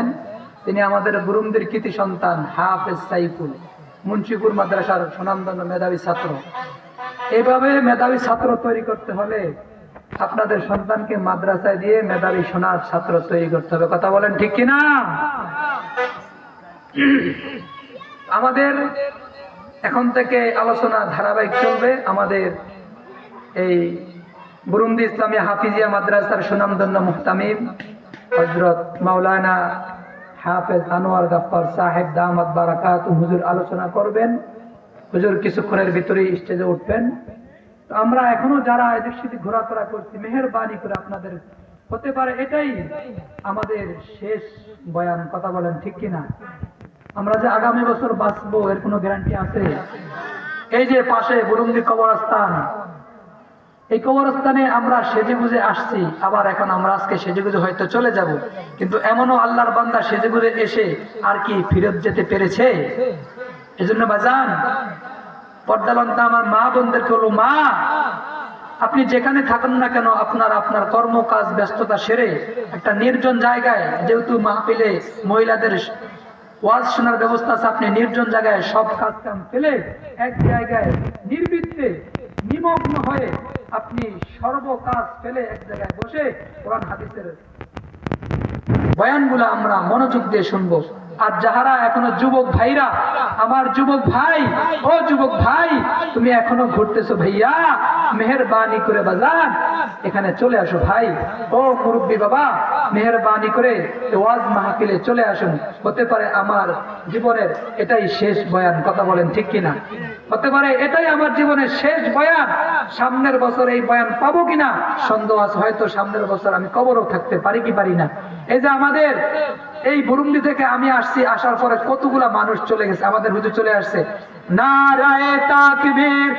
আছেন, তিনি আমাদের বুরুন্দির কৃতি সন্তান হাফেজ সাইফুল, মুন্সিপুর মাদ্রাসার সুনামধন্য মেধাবী ছাত্র। এইভাবে মেধাবী ছাত্র তৈরি করতে হলে আপনাদের সন্তানকে মাদ্রাসায় দিয়ে মেধাবী সোনার ছাত্র তৈরি করতে হবে। কথা বলেন ঠিক কিনা? আমাদের এখন থেকে আলোচনা ধারাবাহিক চলবে। আমাদের এই বুরুন্দি ইসলামী হাফিজিয়া মাদ্রাসার সুনামধন্য মুহতামিম হযরত মাওলানা হাফেজ আনোয়ার গাফফার সাহেব দামাত বারাকাতুহু হুজুর আলোচনা করবেন। হুজুর কিছুক্ষণের ভিতরেই স্টেজে উঠবেন। তো আমরা এখনো যারা এদিক সেদিক ঘোরাফেরা করছি, মেহেরবানি করে আপনাদের হতে পারে এটাই আমাদের শেষ বয়ান। কথা বলেন ঠিক কিনা? আমরা যে আগামী বছর বাঁচবো এর কোনো গ্যারান্টি আছে? এই যে পাশে বুরুন্দি কবরস্থান, এই কবরস্থানে আমরা সেজেগুজে আসছি, আবার এখন আমরা আজকে সেজেগুজে হয়তো চলে যাব, কিন্তু এমনও আল্লাহর বান্দা সেজেগুজে এসে আর কি ফিরত যেতে পেরেছে? এজন্য বাজান, পর্দালন্তা আমার মা বোনদেরকে হলো, মা আপনি যেখানে থাকুন না কেন, আপনার কর্ম কাজ ব্যস্ততা সেরে একটা নির্জন জায়গায়, যেহেতু মাহফিলে মহিলাদের ওয়াজ শোনার ব্যবস্থা আছে, আপনি নির্জন জায়গায় সব কাজ কাম ফেলে এক জায়গায় নির্বিঘ্নে নিমগ্ন হয়ে আপনি সর্ব কাজ ফেলে এক জায়গায় বসে কোরআন হাদিসের বয়ানগুলো আমরা মনোযোগ দিয়ে শুনবো। আর যাহারা এখনো যুবক ভাইরা, আমার যুবক ভাই, ও যুবক ভাই, তুমি এখনো ঘুরতেছো ভাইয়া, মেহেরবানি করে বাজান এখানে চলে আসো ভাই। ও মুরব্বী বাবা, মেহেরবানি করে ওয়াজ মাহফিলে চলে আসুন। হতে পারে আমার জীবনের এটাই শেষ বয়ান। কথা বলেন ঠিক কিনা? হতে পারে এটাই আমার জীবনের শেষ বয়ান। সামনের বছর এই বয়ান পাবো কিনা সন্দেহ আছে। হয়তো সামনের বছর আমি কবরও থাকতে পারি কি পারি না। এই যে আমাদের এই বুরুন্দি থেকে আমি আসছি, আসার পরে কতগুলা মানুষ চলে গেছে, আমাদের হুজুর চলে আসছে। নারায়ে তাকবীর,